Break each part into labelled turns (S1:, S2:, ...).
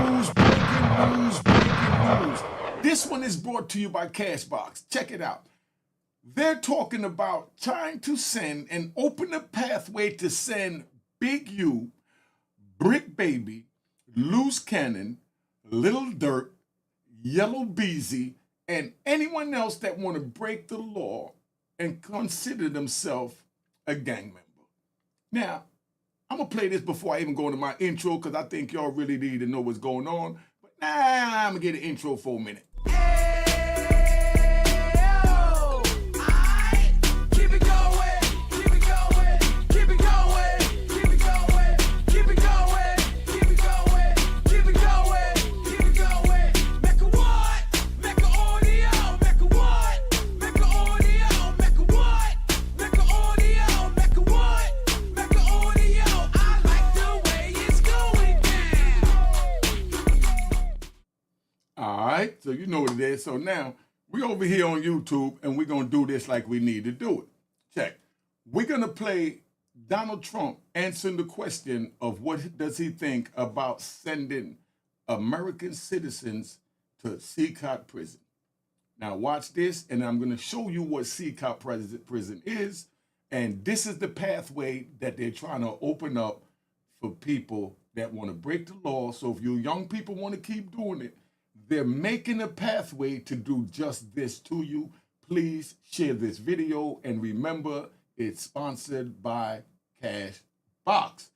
S1: breaking news. This one is brought to you by Cashbox. Check it out. They're talking about trying to send and open a pathway to send Big U, Brick Baby, Loose Cannon, Little Dirt, Yellow Beezy, and anyone else that want to break the law and consider themselves a gang member. Now, I'm going to play this before I even go into my intro because I think y'all really need to know what's going on. But I'm going to get an intro for a minute. So you know what it is. So now we over here on YouTube and we're going to do this like we need to do it. Check. We're going to play Donald Trump answering the question of what does he think about sending American citizens to Cecot Prison. Now watch this and I'm going to show you what Cecot Prison is. And this is the pathway that they're trying to open up for people that want to break the law. So if you young people want to keep doing it, they're making a pathway to do just this to you. Please share this video and remember it's sponsored by Cashbox.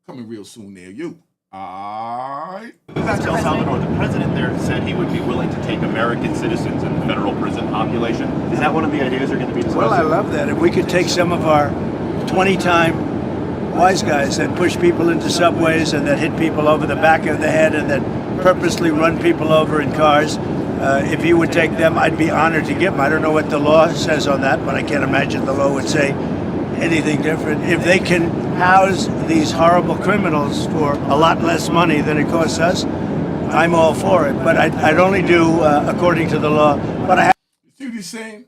S1: Coming real soon near you. All right.
S2: El Salvador, the president there said he would be willing to take American citizens in the federal prison population. Is that one of the ideas they're going to be discussing?
S3: Well, I love that. If we could take some of our 20-time wise guys that push people into subways and that hit people over the back of the head and that purposely run people over in cars. If you would take them, I'd be honored to give them. I don't know what the law says on that, but I can't imagine the law would say anything different. If they can house these horrible criminals for a lot less money than it costs us, I'm all for it. But I'd only do according to the law. But I
S1: You see what he's saying?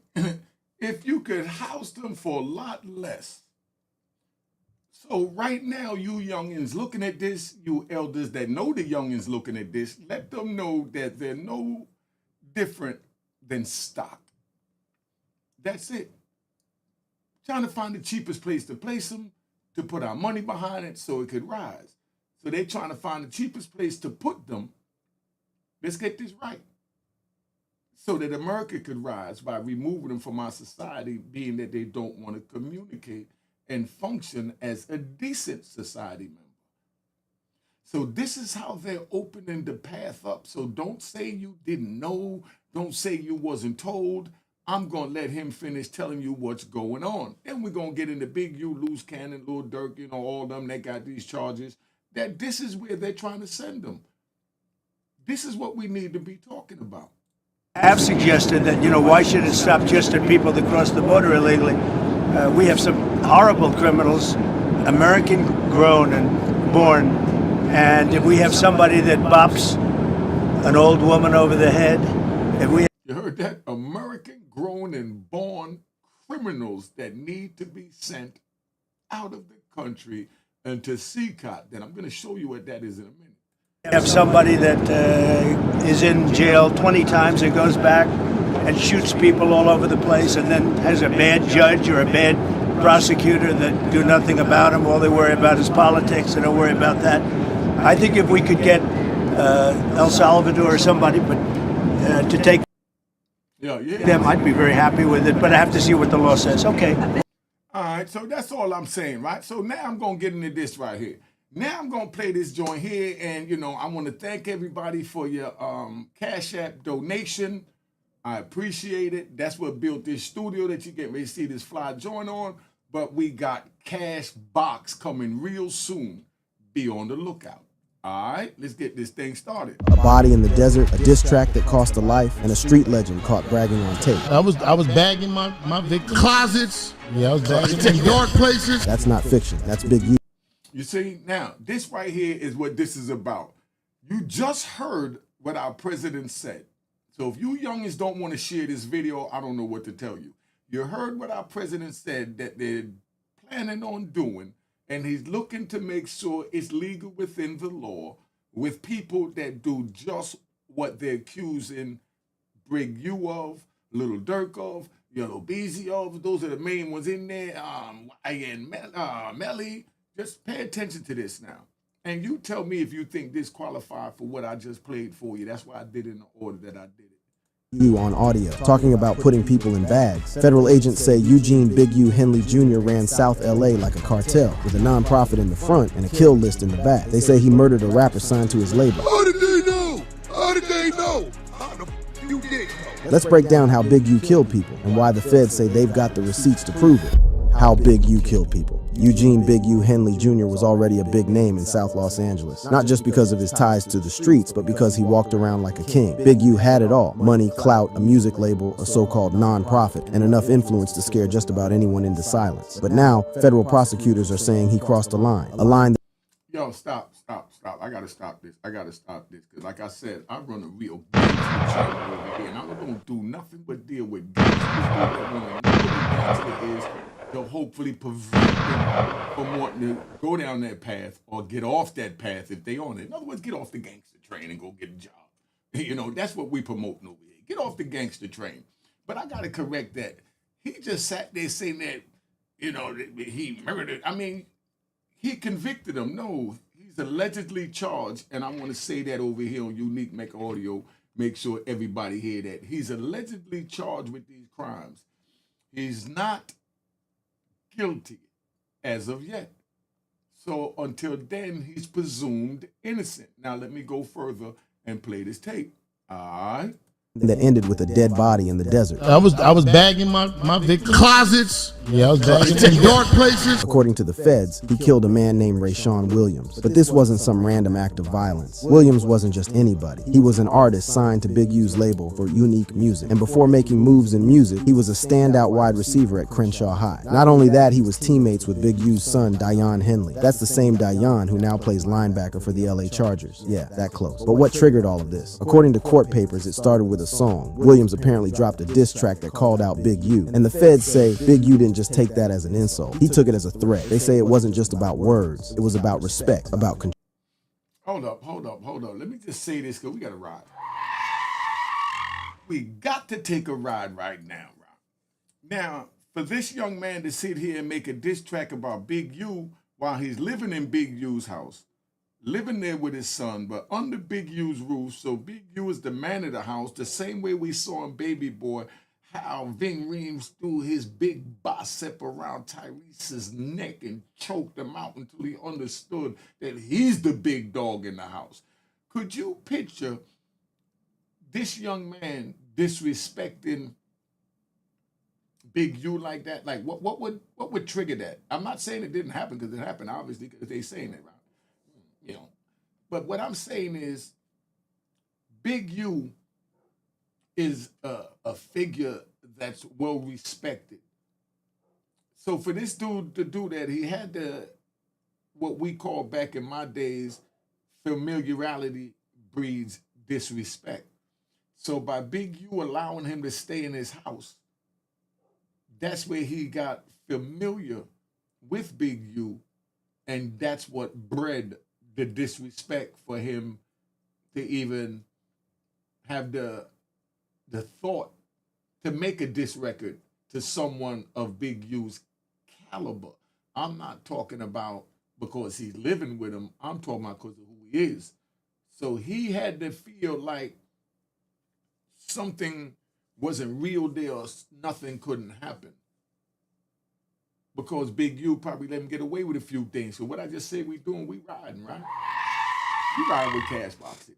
S1: If you could house them for a lot less. So right now, you youngins looking at this, you elders that know the youngins looking at this, let them know that they're no different than stock. That's it. Trying to find the cheapest place to place them, to put our money behind it so it could rise. So they're trying to find the cheapest place to put them. Let's get this right. So that America could rise by removing them from our society, being that they don't want to communicate and function as a decent society member. So this is how they're opening the path up. So don't say you didn't know. Don't say you wasn't told. I'm going to let him finish telling you what's going on. Then we're going to get into Big U, Loose Cannon, Little Dirk, all of them that got these charges. That this is where they're trying to send them. This is what we need to be talking about.
S3: have suggested that, why should it stop just at people that cross the border illegally? We have some horrible criminals, American grown and born, and if we have somebody that bops an old woman over the head, if we
S1: You heard that? American grown and born criminals that need to be sent out of the country and to Cecot. Then I'm going to show you what that is in a minute.
S3: have somebody that is in jail 20 times and goes back and shoots people all over the place and then has a bad judge or a bad prosecutor that do nothing about him. All they worry about is politics. They don't worry about that. I think if we could get El Salvador or somebody to take them, I'd be very happy with it. But I have to see what the law says. Okay.
S1: All right, so that's all I'm saying, right? So now I'm going to get into this right here. Now I'm going to play this joint here, and, I want to thank everybody for your Cash App donation. I appreciate it. That's what built this studio that you get ready to see this fly joint on. But we got Cashbox coming real soon. Be on the lookout. All right, let's get this thing started.
S4: A body in the desert, a diss track that cost a life, and a street legend caught bragging on tape.
S5: I was bagging my victims. Closets. Yeah, I was bagging in dark places.
S4: That's not fiction. That's Big U.
S1: You see, now, this right here is what this is about. You just heard what our president said. So if you youngins don't want to share this video, I don't know what to tell you. You heard what our president said that they're planning on doing, and he's looking to make sure it's legal within the law with people that do just what they're accusing Big U of, Little Dirk of, Yellow Beezy of. Those are the main ones in there. And Melly. Just pay attention to this now. And you tell me if you think this qualified for what I just played for you. That's why I did it in the order that I did it.
S4: You on audio talking about putting people in bags. Federal agents say Eugene Big U Henley Jr. ran South LA like a cartel with a nonprofit in the front and a kill list in the back. They say he murdered a rapper signed to his label.
S5: How did they know? How did they know? How the you did know?
S4: Let's break down how Big U killed people and why the feds say they've got the receipts to prove it. How Big U killed people. Eugene Big U Henley Jr. was already a big name in South Los Angeles, not just because of his ties to the streets, but because he walked around like a king. Big U had it all: money, clout, a music label, a so-called non-profit, and enough influence to scare just about anyone into silence. But now, federal prosecutors are saying he crossed a line that
S1: Yo, stop. I gotta stop this. Because like I said, I run a real gangster channel over here, and I'm not gonna do nothing but deal with gangsters that want to know what the gangster is to hopefully prevent them from wanting to go down that path or get off that path if they on it. In other words, get off the gangster train and go get a job. You know, that's what we promoting over here. Get off the gangster train. But I gotta correct that. He just sat there saying that, you know, that he murdered. I mean, he convicted him. No, he's allegedly charged, and I want to say that over here on Unique Mecca Audio. Make sure everybody hear that. He's allegedly charged with these crimes. He's not guilty as of yet. So until then, he's presumed innocent. Now let me go further and play this tape. All right.
S4: ended with a dead body in the desert.
S5: I was bagging my victim. Closets. Yeah, I was bagging in dark places.
S4: According to the feds, he killed a man named Rayshawn Williams. But this wasn't some random act of violence. Williams wasn't just anybody. He was an artist signed to Big U's label for Unique Music. And before making moves in music, he was a standout wide receiver at Crenshaw High. Not only that, he was teammates with Big U's son, Dion Henley. That's the same Dion who now plays linebacker for the LA Chargers. Yeah, that close. But what triggered all of this? According to court papers, it started with a song. Williams apparently dropped a diss track that called out Big U. And the feds say Big U didn't just take that as an insult. He took it as a threat. They say it wasn't just about words. It was about respect, about control.
S1: Hold up. Let me just say this because we got to ride. We got to take a ride right now. Now, for this young man to sit here and make a diss track about Big U while he's living in Big U's house, living there with his son, but under Big U's roof, so Big U is the man of the house, the same way we saw in Baby Boy, how Ving Rhames threw his big bicep around Tyrese's neck and choked him out until he understood that he's the big dog in the house. Could you picture this young man disrespecting Big U like that? Like, what would trigger that? I'm not saying it didn't happen because it happened, obviously, because they're saying it, right? You know, but what I'm saying is Big U is a figure that's well respected. So for this dude to do that, he had what we call back in my days, familiarity breeds disrespect. So by Big U allowing him to stay in his house, that's where he got familiar with Big U, and that's what bred the disrespect for him to even have the thought to make a diss record to someone of Big U's caliber. I'm not talking about because he's living with him. I'm talking about because of who he is. So he had to feel like something wasn't real there or nothing couldn't happen. Because Big U probably let him get away with a few things. So what I just said we doing, we riding, right? We riding with Cashbox today,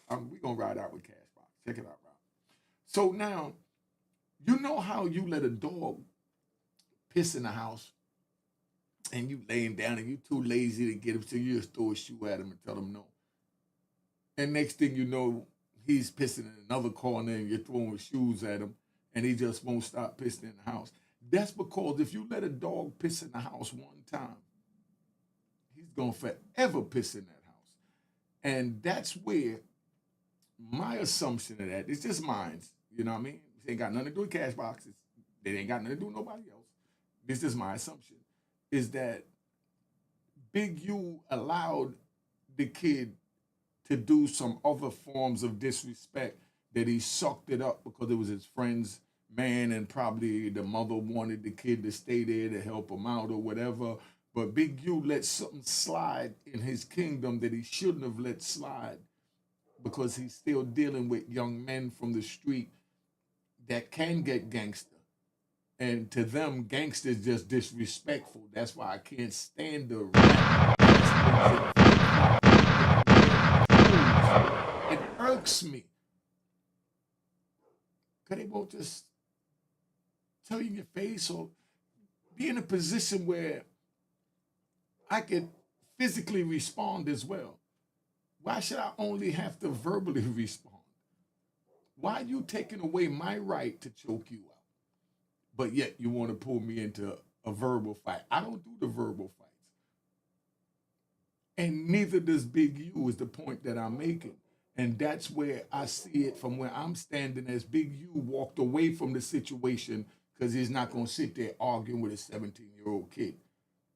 S1: right? We gonna ride out with Cashbox. Check it out, right? So now, you know how you let a dog piss in the house and you laying down and you too lazy to get him, so you just throw a shoe at him and tell him no. And next thing you know, he's pissing in another corner and you're throwing shoes at him and he just won't stop pissing in the house. That's because if you let a dog piss in the house one time, he's going to forever piss in that house. And that's where my assumption of that, it's just mine, you know what I mean? It ain't got nothing to do with cash boxes. It ain't got nothing to do with nobody else. This is my assumption, is that Big U allowed the kid to do some other forms of disrespect that he sucked it up because it was his friend's man and probably the mother wanted the kid to stay there to help him out or whatever. But Big U let something slide in his kingdom that he shouldn't have let slide because he's still dealing with young men from the street that can get gangster. And to them, gangster is just disrespectful. That's why I can't stand the rap. It irks me. Because they won't just tell you in your face or be in a position where I could physically respond as well. Why should I only have to verbally respond? Why are you taking away my right to choke you out? But yet you want to pull me into a verbal fight. I don't do the verbal fights. And neither does Big U, is the point that I'm making. And that's where I see it from where I'm standing, as Big U walked away from the situation because he's not going to sit there arguing with a 17-year-old kid.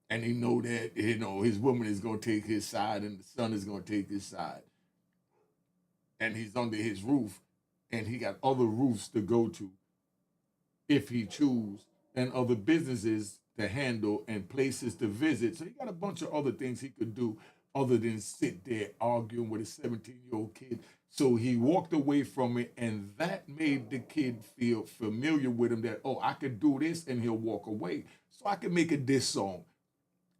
S1: And he know that, his woman is going to take his side and the son is going to take his side. And he's under his roof and he got other roofs to go to if he choose, and other businesses to handle and places to visit. So he got a bunch of other things he could do other than sit there arguing with a 17-year-old kid. So he walked away from it, and that made the kid feel familiar with him that, oh, I could do this, and he'll walk away. So I can make a diss song,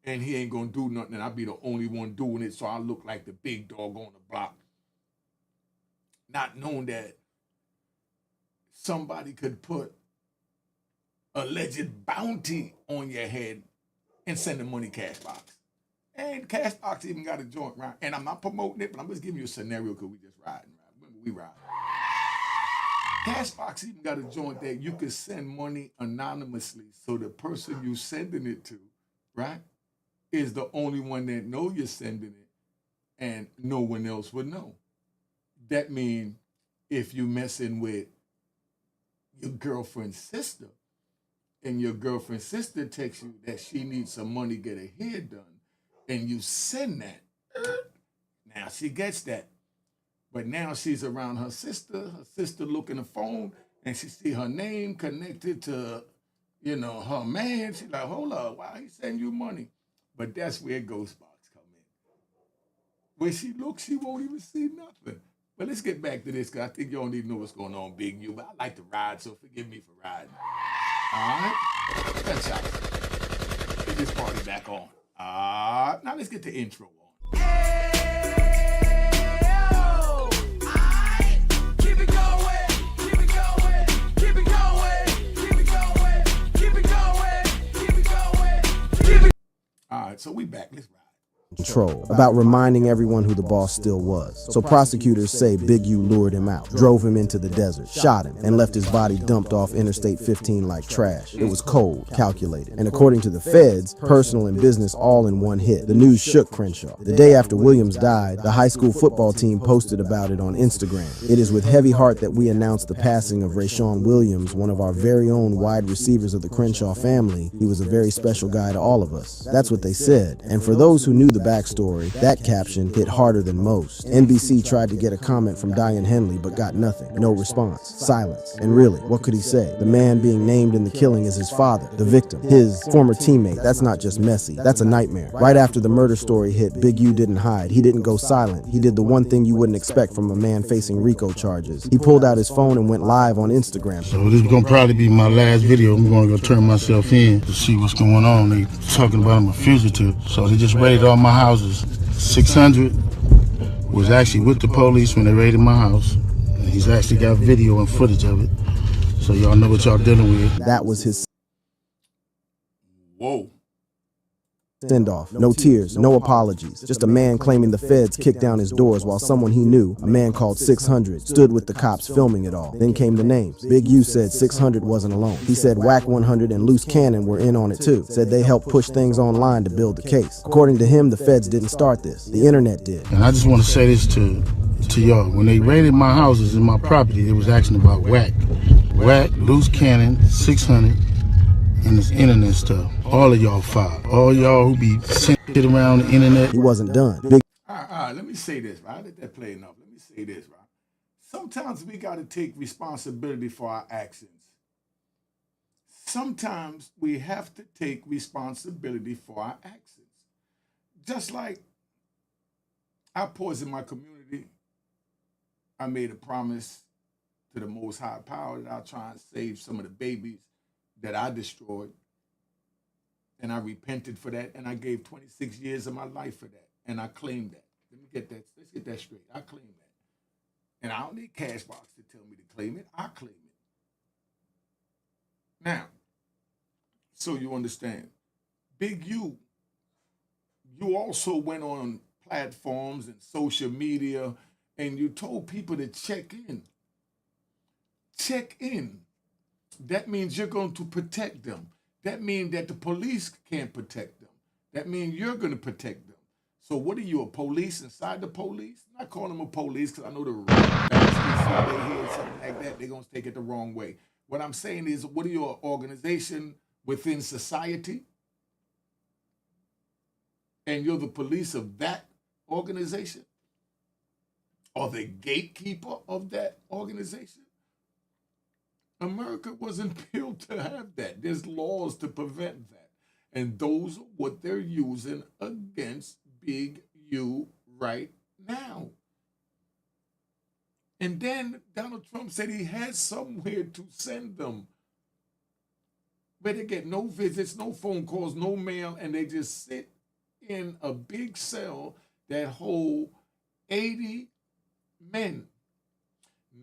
S1: and he ain't gonna do nothing, and I'll be the only one doing it, so I look like the big dog on the block. Not knowing that somebody could put alleged bounty on your head and send the money cash box. And cash box even got a joint right. And I'm not promoting it, but I'm just giving you a scenario because we just riding. Remember, we ride. Cash box even got a joint that you could send money anonymously, so the person you sending it to, right, is the only one that know you're sending it, and no one else would know. That means if you messing with your girlfriend's sister, and your girlfriend's sister texts you that she needs some money to get her hair done, and you send that, now she gets that. But now she's around her sister look in the phone, and she see her name connected to, her man. She's like, hold up, why he send you money? But that's where Ghostbox come in. When she looks, she won't even see nothing. But let's get back to this, because I think y'all need to know what's going on, Big U. But I like to ride, so forgive me for riding. All right? That's out. Get this party back on. Now let's get the intro on. Keep it going, keep it going, keep it going, keep it going, keep it going, keep it going, keep it. All right, so we back. Let's ride.
S4: Control, about reminding everyone who the boss still was. So prosecutors say Big U lured him out, drove him into the desert, shot him, and left his body dumped off Interstate 15 like trash. It was cold, calculated, and according to the feds, personal and business all in one hit. The news shook Crenshaw. The day after Williams died, the high school football team posted about it on Instagram. It is with heavy heart that we announce the passing of Rayshawn Williams, one of our very own wide receivers of the Crenshaw family. He was a very special guy to all of us. That's what they said. And for those who knew the backstory, that caption hit harder than most. NBC tried to get a comment from Diane Henley, but got nothing. No response. Silence. And really, what could he say? The man being named in the killing is his father, the victim, his former teammate. That's not just messy. That's a nightmare. Right after the murder story hit, Big U didn't hide. He didn't go silent. He did the one thing you wouldn't expect from a man facing RICO charges. He pulled out his phone and went live on Instagram.
S5: So this is gonna probably be my last video. I'm gonna go turn myself in to see what's going on. They talking about I'm a fugitive. So they just raided all my houses. 600 was actually with the police when they raided my house. And he's actually got video and footage of it. So y'all know what y'all dealing with.
S4: That was his
S1: Whoa.
S4: send-off. No tears, no apologies. Just a man claiming the feds kicked down his doors while someone he knew, a man called 600, stood with the cops filming it all. Then came the names. Big U said 600 wasn't alone. He said Whack 100 and Loose Cannon were in on it too. Said they helped push things online to build the case. According to him, the feds didn't start this. The internet did.
S5: And I just want to say this to y'all. When they raided my houses and my property, it was asking about Whack, Loose Cannon, 600, and this internet stuff. All of y'all fired. All y'all who be sent shit around the internet.
S4: He wasn't done. Big
S1: right, let me say this, right? I let that play enough. Let me say this, right? Sometimes we got to take responsibility for our actions. Sometimes we have to take responsibility for our actions. Just like I pause in my community, I made a promise to the Most High Power that I'll try and save some of the babies that I destroyed. And I repented for that, and I gave 26 years of my life for that, and I claimed that. Let me get that. Let's get that straight. I claim that, and I don't need Cashbox to tell me to claim it. I claim it. Now, so you understand, Big U, you also went on platforms and social media, and you told people to check in. Check in. That means you're going to protect them. That means that the police can't protect them. That means you're going to protect them. So what are you, a police inside the police? I'm not calling them a police because I know the right bastards, if they hear something like that, they're going to take it the wrong way. What I'm saying is, what are you, an organization within society? And you're the police of that organization? Or the gatekeeper of that organization? America wasn't built to have that. There's laws to prevent that. And those are what they're using against Big U right now. And then Donald Trump said he has somewhere to send them. But they get no visits, no phone calls, no mail, and they just sit in a big cell that hold 80 men.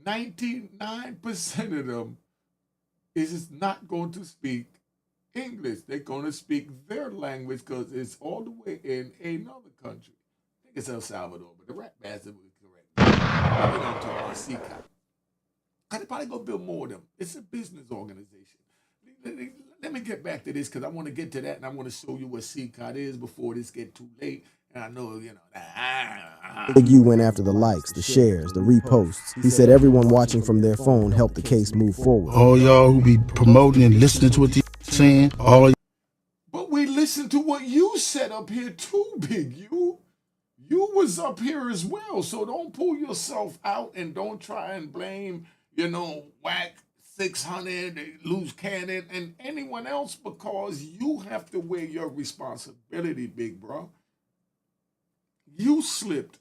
S1: 99% of them is not going to speak English. They're going to speak their language because it's all the way in another country. I think it's El Salvador, but the rat bastard was correct. We're going to talk about Cecot. They're probably going to build more of them. It's a business organization. Let me get back to this because I want to get to that and I want to show you what Cecot is before this get too late. And I know,
S4: Big U went after the likes, the shares, the reposts. He said everyone watching from their phone helped the case move forward.
S5: All y'all who be promoting and listening to what these saying, all
S1: but we listened to what you said up here too, Big U. You was up here as well, so don't pull yourself out and don't try and blame, Whack 600, Loose Cannon, and anyone else because you have to wear your responsibility, big bro. You slipped.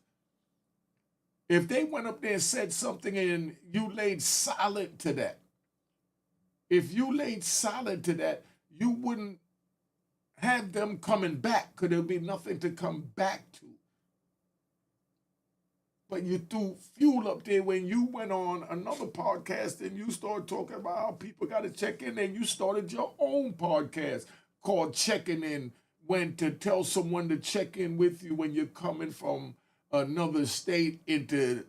S1: If they went up there and said something and you laid solid to that, if you laid solid to that, you wouldn't have them coming back because there'd be nothing to come back to. But you threw fuel up there when you went on another podcast and you started talking about how people got to check in, and you started your own podcast called Checking In, when to tell someone to check in with you when you're coming from another state into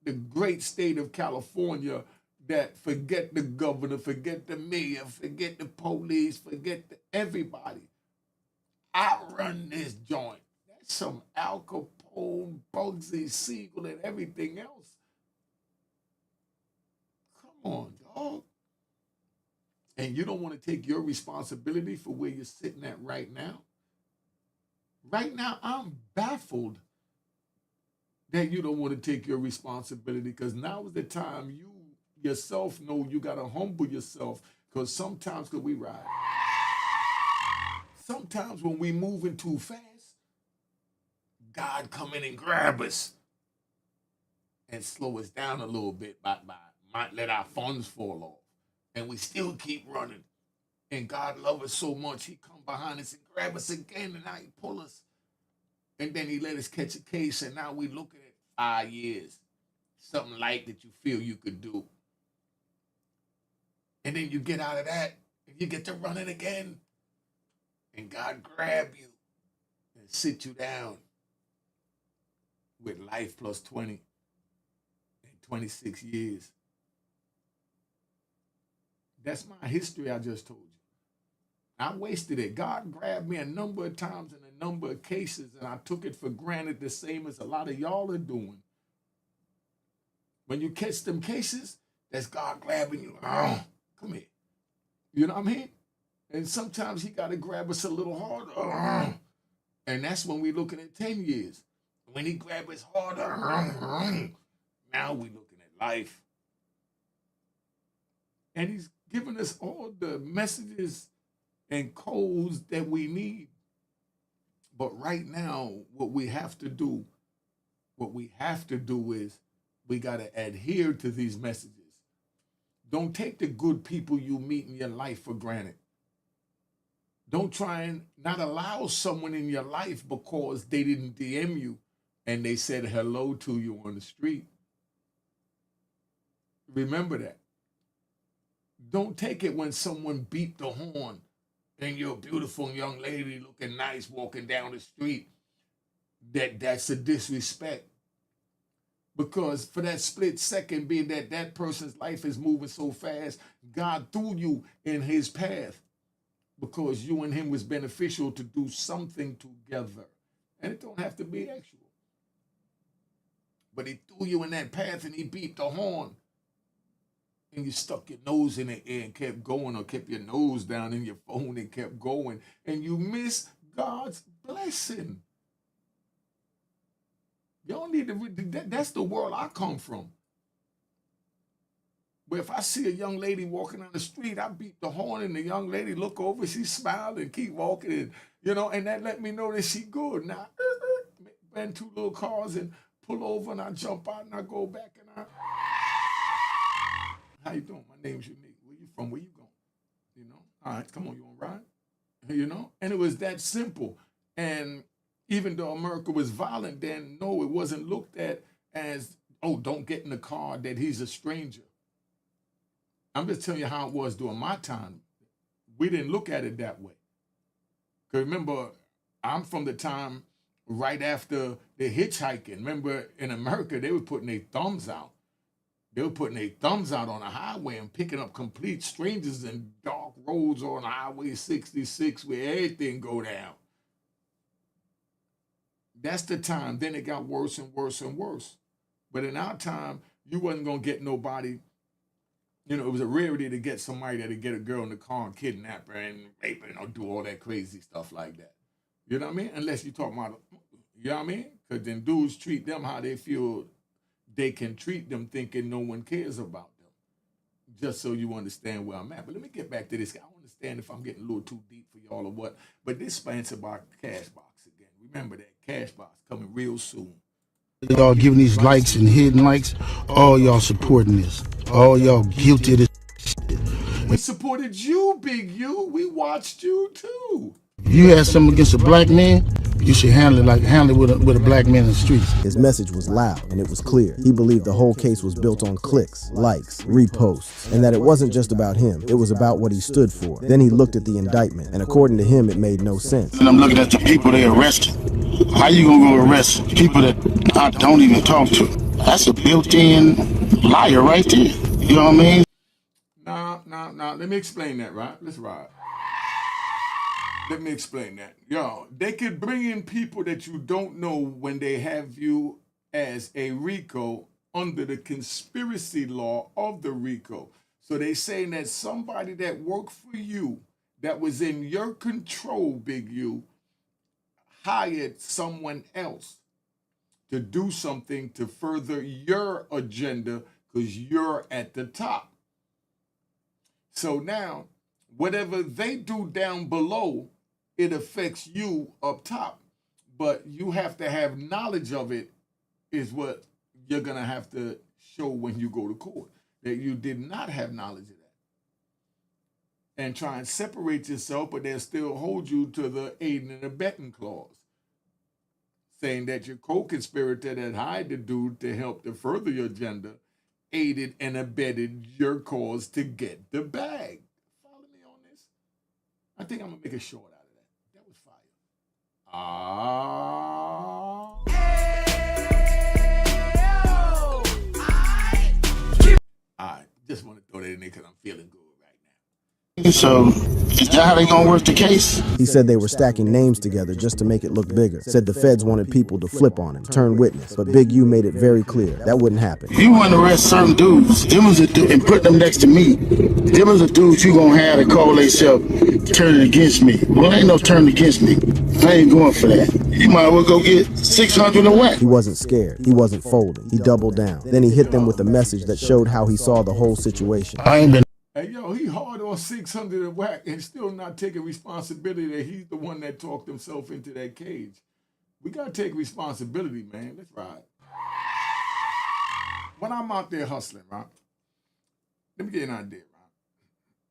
S1: the great state of California, that forget the governor, forget the mayor, forget the police, forget everybody. I run this joint. That's some Al Capone, Bugsy Siegel, and everything else. Come on, dog. And you don't want to take your responsibility for where you're sitting at right now? Right now, I'm baffled that you don't want to take your responsibility, because now is the time you yourself know you got to humble yourself, because sometimes when we ride, sometimes when we moving too fast, God come in and grab us and slow us down a little bit, might let our funds fall off. And we still keep running. And God loves us so much, he come behind us and grab us again, and now he pull us. And then he let us catch a case, and now we looking at 5 years. Something light that you feel you could do. And then you get out of that, and you get to running again. And God grab you and sit you down with life plus 20 and 26 years. That's my history I just told you. I wasted it. God grabbed me a number of times in a number of cases, and I took it for granted, the same as a lot of y'all are doing. When you catch them cases, that's God grabbing you. Oh, come here. You know what I mean? And sometimes he got to grab us a little harder. And that's when we're looking at 10 years. When he grabbed his harder, now we looking at life. And he's giving us all the messages and codes that we need. But right now, what we have to do is we got to adhere to these messages. Don't take the good people you meet in your life for granted. Don't try and not allow someone in your life because they didn't DM you and they said hello to you on the street. Remember that. Don't take it when someone beat the horn and you're a beautiful young lady looking nice walking down the street. That's a disrespect. Because for that split second, being that person's life is moving so fast, God threw you in his path because you and him was beneficial to do something together. And it don't have to be actual. But he threw you in that path and he beat the horn. And you stuck your nose in the air and kept going, or kept your nose down in your phone and kept going. And you missed God's blessing. Y'all need to, that's the world I come from. But if I see a young lady walking on the street, I beat the horn and the young lady look over, she smiled and keep walking, and and that let me know that she good. Now, ran two little cars and pull over and I jump out and I go back and I, how you doing? My name's Unique. Where you from? Where you going? All right, come on, you want to ride? And it was that simple. And even though America was violent then, no, it wasn't looked at as, oh, don't get in the car, that he's a stranger. I'm just telling you how it was during my time. We didn't look at it that way. Because remember, I'm from the time right after the hitchhiking. Remember, in America, they were putting their thumbs out. They were putting their thumbs out on the highway and picking up complete strangers in dark roads on Highway 66 where everything go down. That's the time. Then it got worse and worse and worse. But in our time, you wasn't going to get nobody. It was a rarity to get somebody that would get a girl in the car and kidnap her and rape her and do all that crazy stuff like that. You know what I mean? Unless you talk about, you know what I mean? Because then dudes treat them how they feel they can treat them, thinking no one cares about them. Just so you understand where I'm at. But let me get back to this. I don't understand if I'm getting a little too deep for y'all or what. But this sponsored by Cashbox again. Remember that. Cashbox coming real soon.
S5: Y'all giving these likes and hidden likes. All y'all supporting this. All y'all guilty of this shit.
S1: We supported you, Big U. We watched you too.
S5: If you had something against a black man, you should handle it with a black man in the streets.
S4: His message was loud and it was clear. He believed the whole case was built on clicks, likes, reposts, and that it wasn't just about him. It was about what he stood for. Then he looked at the indictment, and according to him, it made no sense.
S5: And I'm looking at the people they arrested. How you gonna go arrest people that I don't even talk to? That's a built-in liar right there. You know what I mean?
S1: Now, let me explain that, right? Let's ride. Let me explain that. Yo, they could bring in people that you don't know when they have you as a RICO under the conspiracy law of the RICO. So they saying that somebody that worked for you, that was in your control, Big U, hired someone else to do something to further your agenda because you're at the top. So now, whatever they do down below, it affects you up top. But you have to have knowledge of it is what you're going to have to show when you go to court, that you did not have knowledge of that. And try and separate yourself, but they'll still hold you to the aiding and abetting clause, saying that your co-conspirator that hired the dude to help to further your agenda aided and abetted your cause to get the bag. Follow me on this? I think I'm going to make a short out of that. That was fire. All right. Just want to throw that in there because I'm feeling good right now.
S5: So, is that how they gonna work the case?
S4: He said they were stacking names together just to make it look bigger. Said the feds wanted people to flip on him, turn witness. But Big U made it very clear that wouldn't happen.
S5: If you want to arrest certain dudes, and put them next to me, them is the dudes you gonna have to call themselves turning against me. Well, ain't no turning against me. I ain't going for that. You might as well go get 600 a whack.
S4: He wasn't scared. He wasn't folding. He doubled down. Then he hit them with a message that showed how he saw the whole situation.
S5: I ain't been.
S1: Hey, yo, he hard on 600 a whack and still not taking responsibility that he's the one that talked himself into that cage. We got to take responsibility, man. Let's ride. When I'm out there hustling, right? Let me get an idea, right?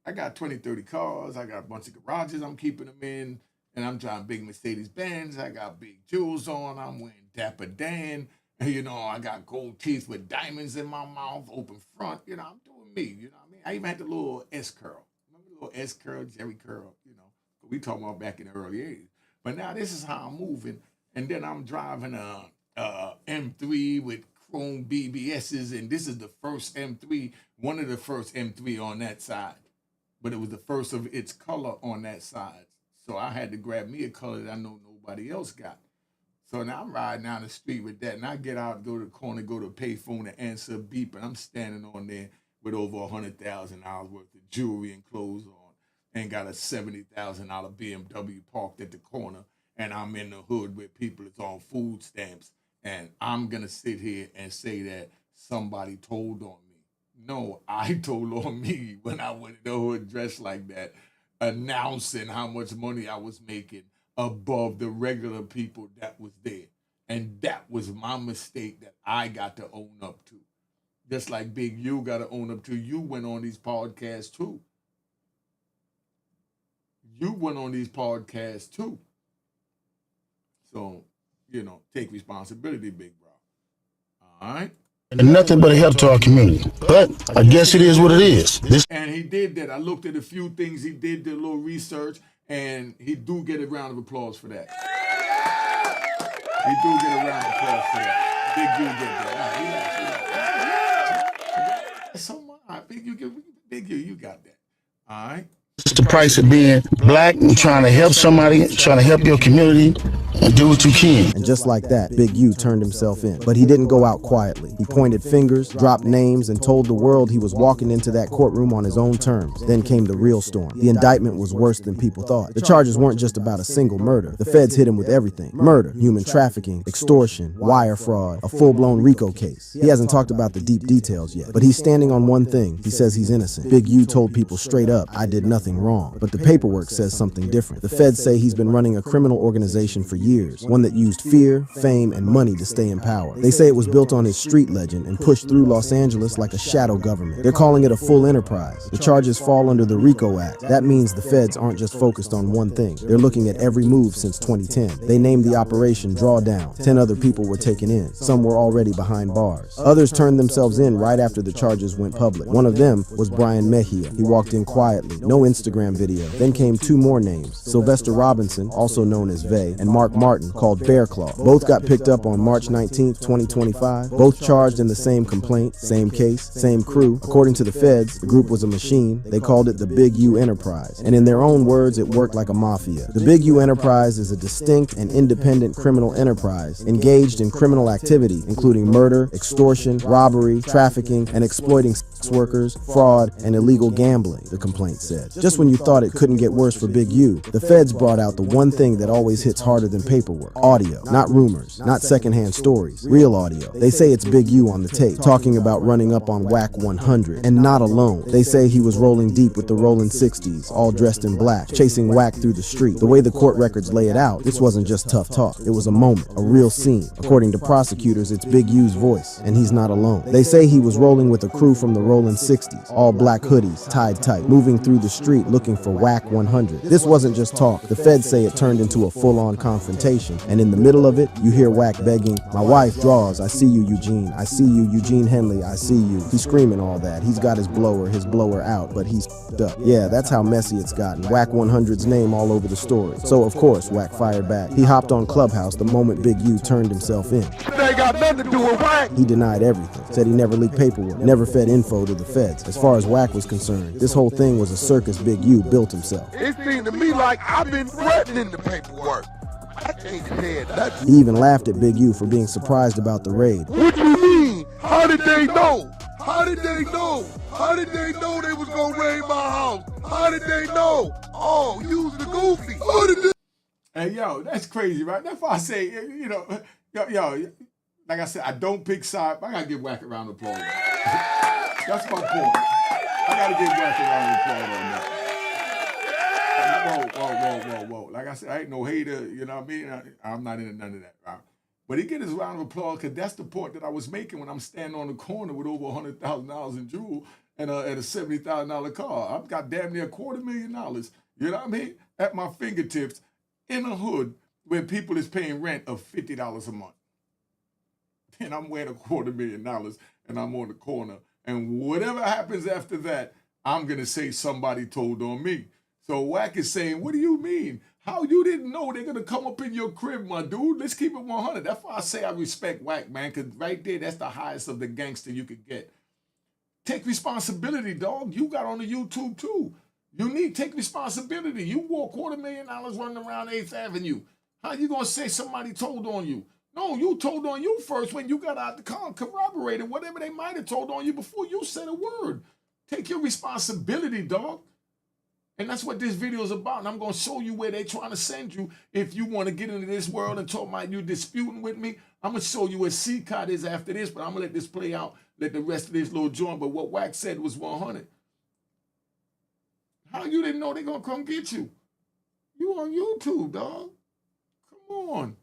S1: I got 20, 30 cars. I got a bunch of garages I'm keeping them in. And I'm driving big Mercedes-Benz. I got big jewels on. I'm wearing Dapper Dan. And, you know, I got gold teeth with diamonds in my mouth, open front. You know, I'm doing me. You know what I mean? I even had the little S-curl. Remember the little S-curl, Jerry curl? You know, we talking about back in the early 80s. But now this is how I'm moving. And then I'm driving a M3 with chrome BBSs. And this is the first M3, one of the first M3 on that side. But it was the first of its color on that side. So I had to grab me a color that I know nobody else got. So now I'm riding down the street with that, and I get out, go to the corner, go to a payphone and answer a beep, and I'm standing on there with over $100,000 worth of jewelry and clothes on, and got a $70,000 BMW parked at the corner, and I'm in the hood where people is on food stamps, and I'm gonna sit here and say that somebody told on me. No, I told on me when I went in the hood dressed like that, announcing how much money I was making above the regular people that was there. And that was my mistake that I got to own up to. Just like Big U got to own up to. You went on these podcasts too. You went on these podcasts too. So, you know, take responsibility, big bro. All right?
S5: And nothing but a help to our community. But I guess it is what it is.
S1: And he did that. I looked at a few things he did a little research, and he do get a round of applause for that. He do get a round of applause for that. Big U get that. So much. Big U, you got that. All right?
S5: It's the price of being black and trying to help somebody, trying to help your community, and do what you can.
S4: And just like that, Big U turned himself in. But he didn't go out quietly. He pointed fingers, dropped names, and told the world he was walking into that courtroom on his own terms. Then came the real storm. The indictment was worse than people thought. The charges weren't just about a single murder. The feds hit him with everything. Murder, human trafficking, extortion, wire fraud, a full-blown RICO case. He hasn't talked about the deep details yet, but he's standing on one thing. He says he's innocent. Big U told people straight up, I did nothing wrong. But the paperwork says something different. The feds say he's been running a criminal organization for years, one that used fear, fame, and money to stay in power. They say it was built on his street legend and pushed through Los Angeles like a shadow government. They're calling it a full enterprise. The charges fall under the RICO Act. That means the feds aren't just focused on one thing. They're looking at every move since 2010. They named the operation Drawdown. 10 other people were taken in. Some were already behind bars. Others turned themselves in right after the charges went public. One of them was Brian Mejia. He walked in quietly. No Instagram video. Then came two more names. Sylvester Robinson, also known as Vay, and Mark Martin, called Bear Claw. Both got picked up on March 19, 2025. Both charged in the same complaint, same case, same crew. According to the feds, the group was a machine. They called it the Big U Enterprise. And in their own words, it worked like a mafia. The Big U Enterprise is a distinct and independent criminal enterprise engaged in criminal activity, including murder, extortion, robbery, trafficking, and exploiting sex workers, fraud, and illegal gambling, the complaint said. Just when you thought it couldn't get worse for Big U, the feds brought out the one thing that always hits harder than paperwork. Audio. Not rumors, not secondhand stories, real audio. They say it's Big U on the tape, talking about running up on Whack 100, and not alone. They say he was rolling deep with the rolling 60s, all dressed in black, chasing Whack through the street. The way the court records lay it out, this wasn't just tough talk. It was a moment, a real scene. According to prosecutors, it's Big U's voice, and he's not alone. They say he was rolling with a crew from the rolling 60s, all black hoodies, tied tight, moving through the street looking for Whack 100. This wasn't just talk. The feds say it turned into a full-on confrontation, and in the middle of it, you hear Whack begging, "My wife draws, I see you, Eugene. I see you, Eugene Henley, I see you." He's screaming all that. He's got his blower out, but he's f***ed up. Yeah, that's how messy it's gotten. Whack 100's name all over the story. So of course, Whack fired back. He hopped on Clubhouse the moment Big U turned himself in.
S6: They got nothing to do with Whack.
S4: He denied everything. Said he never leaked paperwork, never fed info to the feds. As far as Whack was concerned, this whole thing was a circus Big U built himself.
S6: It seemed to me like I've been threatening the paperwork. I can't say that.
S4: He even laughed at Big U for being surprised about the raid.
S6: What you mean? How did they know? How did they know? How did they know they was gonna raid my house? How did they know? Oh, you's the goofy. How did they?
S1: Hey, yo, that's crazy, right? That's why I say, you know, yo, like I said, I don't pick sides. I got to give Wack a round of applause. That's my point. I got to give Wack a round of applause on that. Whoa. Like I said, I ain't no hater, you know what I mean? I'm not into none of that, right? But he get his round of applause because that's the point that I was making when I'm standing on the corner with over $100,000 in jewel and a $70,000 car. I've got damn near $250,000, you know what I mean, at my fingertips in a hood where people is paying rent of $50 a month. And I'm wearing $250,000 and I'm on the corner. And whatever happens after that, I'm going to say somebody told on me. So Wack is saying, what do you mean? How you didn't know they're going to come up in your crib, my dude? Let's keep it 100. That's why I say I respect Wack, man, because right there, that's the highest of the gangster you could get. Take responsibility, dog. You got on the YouTube, too. You need to take responsibility. You wore $250,000 running around 8th Avenue. How you going to say somebody told on you? No, you told on you first when you got out the car and corroborated whatever they might have told on you before you said a word. Take your responsibility, dog. And that's what this video is about. And I'm going to show you where they're trying to send you. If you want to get into this world and talk about you disputing with me, I'm going to show you where Cecot is after this, but I'm going to let this play out, let the rest of this little joint. But what Wack said was 100. How you didn't know they're going to come get you? You on YouTube, dog. Come on.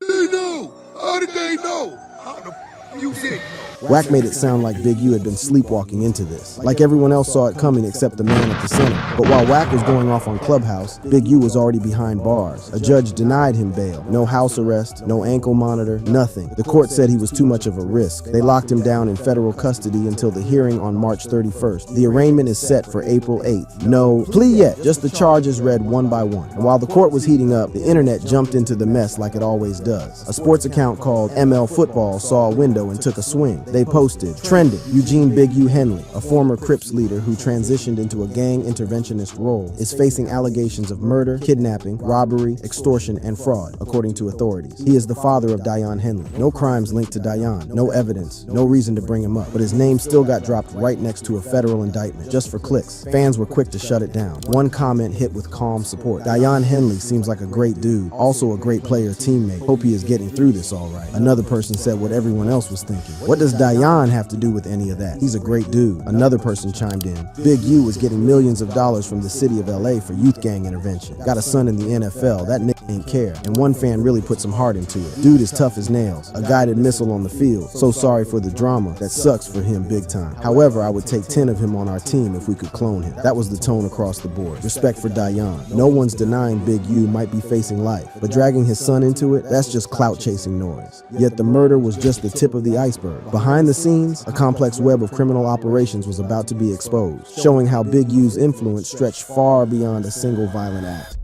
S6: They know. How did they know? How the f you think?
S4: Wack made it sound like Big U had been sleepwalking into this, like everyone else saw it coming except the man at the center. But while Wack was going off on Clubhouse, Big U was already behind bars. A judge denied him bail. No house arrest, no ankle monitor, nothing. The court said he was too much of a risk. They locked him down in federal custody until the hearing on March 31st. The arraignment is set for April 8th. No plea yet, just the charges read one by one. And while the court was heating up, the internet jumped into the mess like it always does. A sports account called ML Football saw a window and took a swing. They posted, trending, Eugene Big U Henley, a former Crips leader who transitioned into a gang interventionist role, is facing allegations of murder, kidnapping, robbery, extortion, and fraud, according to authorities. He is the father of Dion Henley. No crimes linked to Dion, no evidence, no reason to bring him up, but his name still got dropped right next to a federal indictment, just for clicks. Fans were quick to shut it down. One comment hit with calm support. Dion Henley seems like a great dude, also a great player teammate. Hope he is getting through this all right. Another person said what everyone else was thinking. What does Dion have to do with any of that? He's a great dude. Another person chimed in. Big U was getting millions of dollars from the city of LA for youth gang intervention. Got a son in the NFL. That nigga ain't care. And one fan really put some heart into it. Dude is tough as nails. A guided missile on the field. So sorry for the drama. That sucks for him big time. However, I would take 10 of him on our team if we could clone him. That was the tone across the board. Respect for Dion. No one's denying Big U might be facing life, but dragging his son into it, that's just clout chasing noise. Yet the murder was just the tip of the iceberg. Behind the scenes, a complex web of criminal operations was about to be exposed, showing how Big U's influence stretched far beyond a single violent act.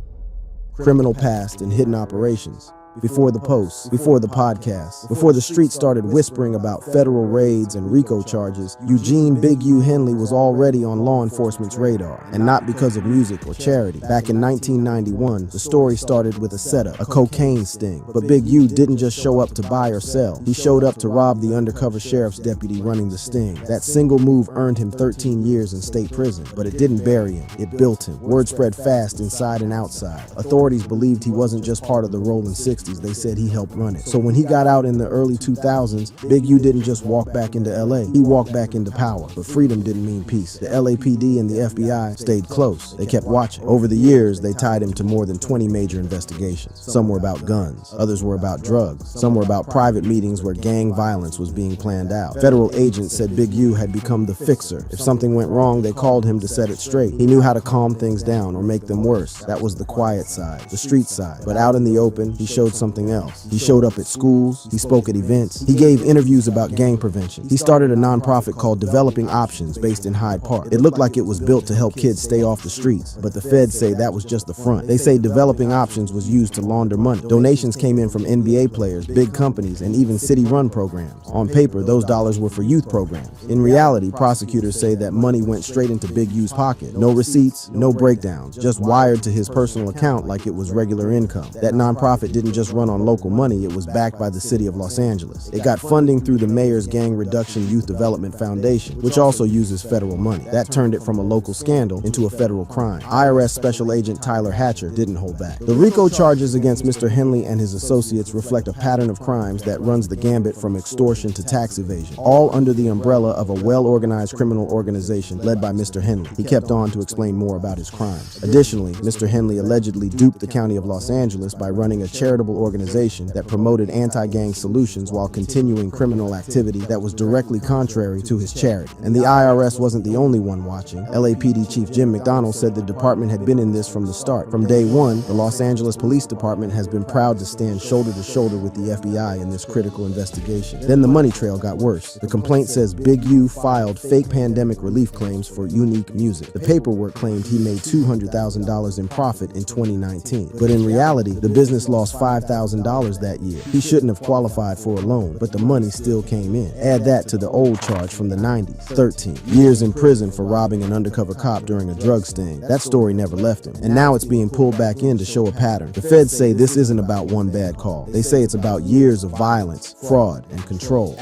S4: Criminal past and hidden operations. Before the posts, before the podcast, before the streets started whispering about federal raids and RICO charges, Eugene Big U Henley was already on law enforcement's radar, and not because of music or charity. Back in 1991, the story started with a setup, a cocaine sting. But Big U didn't just show up to buy or sell. He showed up to rob the undercover sheriff's deputy running the sting. That single move earned him 13 years in state prison, but it didn't bury him. It built him. Word spread fast inside and outside. Authorities believed he wasn't just part of the rolling 60s. They said he helped run it. So when he got out in the early 2000s, Big U didn't just walk back into LA. He walked back into power. But freedom didn't mean peace. The LAPD and the FBI stayed close. They kept watching. Over the years, they tied him to more than 20 major investigations. Some were about guns. Others were about drugs. Some were about private meetings where gang violence was being planned out. Federal agents said Big U had become the fixer. If something went wrong, they called him to set it straight. He knew how to calm things down or make them worse. That was the quiet side, the street side. But out in the open, he showed something else. He showed up at schools, he spoke at events, he gave interviews about gang prevention. He started a nonprofit called Developing Options based in Hyde Park. It looked like it was built to help kids stay off the streets, but the feds say that was just the front. They say Developing Options was used to launder money. Donations came in from NBA players, big companies, and even city-run programs. On paper, those dollars were for youth programs. In reality, prosecutors say that money went straight into Big U's pocket. No receipts, no breakdowns, just wired to his personal account like it was regular income. That nonprofit didn't just just run on local money, it was backed by the city of Los Angeles. It got funding through the mayor's Gang Reduction Youth Development Foundation, which also uses federal money. That turned it from a local scandal into a federal crime. IRS Special Agent Tyler Hatcher didn't hold back. The RICO charges against Mr. Henley and his associates reflect a pattern of crimes that runs the gambit from extortion to tax evasion, all under the umbrella of a well-organized criminal organization led by Mr. Henley. He kept on to explain more about his crimes. Additionally, Mr. Henley allegedly duped the county of Los Angeles by running a charitable organization that promoted anti-gang solutions while continuing criminal activity that was directly contrary to his charity. And the IRS wasn't the only one watching. LAPD Chief Jim McDonald said the department had been in this from the start. From day one, the Los Angeles Police Department has been proud to stand shoulder to shoulder with the FBI in this critical investigation. Then the money trail got worse. The complaint says Big U filed fake pandemic relief claims for Unique Music. The paperwork claimed he made $200,000 in profit in 2019. But in reality, the business lost $5,000 that year. He shouldn't have qualified for a loan, but the money still came in. Add that to the old charge from the 90s, 13 years in prison for robbing an undercover cop during a drug sting. That story never left him. And now it's being pulled back in to show a pattern. The feds say this isn't about one bad call. They say it's about years of violence, fraud, and control.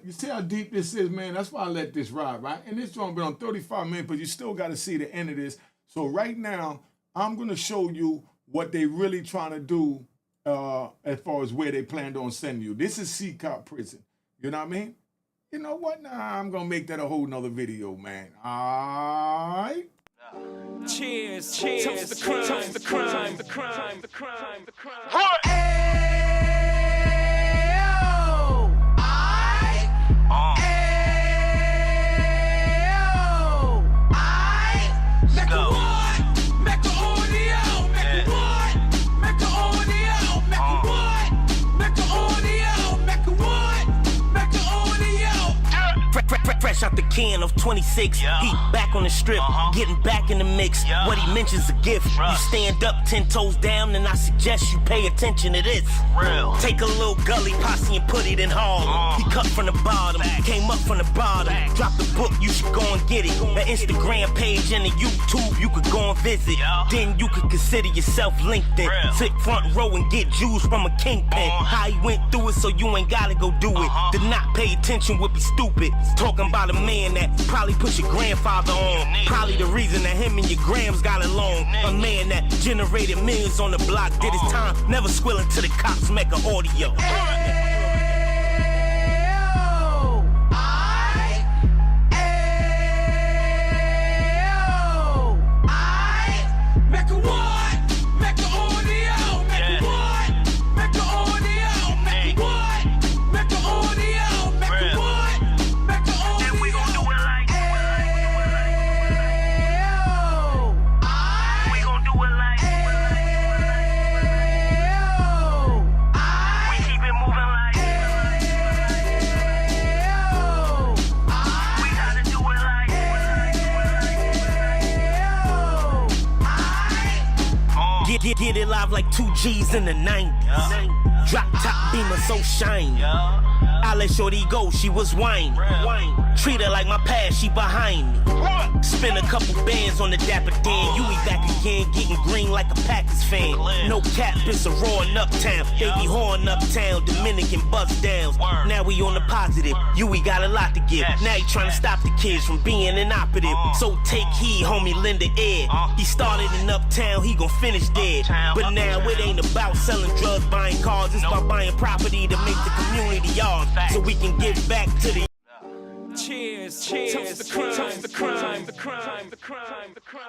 S1: You see how deep this is, man? That's why I let this ride, right? And this joint been on 35 minutes, but you still got to see the end of this. So right now, I'm going to show you what they really trying to do as far as where they planned on sending you. This is Cecot Prison. You know what I mean? You know what? Nah, I'm going to make that a whole nother video, man. All right?
S7: Cheers, cheers, toast the crime, toast the crime, the crime, the crime, the crime.
S8: Fresh out the can of 26, he back on the strip, getting back in the mix. What he mentions a gift. You stand up 10 toes down, and I suggest you pay attention to this. Take a little gully posse and put it in Harlem. He cut from the bottom, came up from the bottom. Drop the book, you should go and get it. The Instagram page and the YouTube, you could go and visit. Then you could consider yourself LinkedIn. Sit front row and get Jews from a kingpin. How he went through it, so you ain't gotta go do it. To not pay attention would be stupid. Talking about a man that probably put your grandfather on. Probably the reason that him and your grams got along. A man that generated millions on the block, did his time, never squilling to the cops, Mecca audio. Get it live like 2 G's in the 90s. Drop top beamer so shiny. I let shorty go, she was whining. Treat her like my past, she behind me. Spend a couple bands on the Dapper Dan. You be back again, getting green like a Packers fan. No cap, it's a raw in Uptown. Baby horn Uptown, Dominican bust downs. Now we on the positive, we got a lot to give. Now he trying to stop the kids from being inoperative. So take heed, homie, lend an ear. He started in Uptown, he gon' finish dead. But now it ain't about selling drugs, buying cars. It's about buying property to make the community yours, so we can give back to the
S7: cheers, cheers, toast the crime, the crime, the crime, the crime, the crime.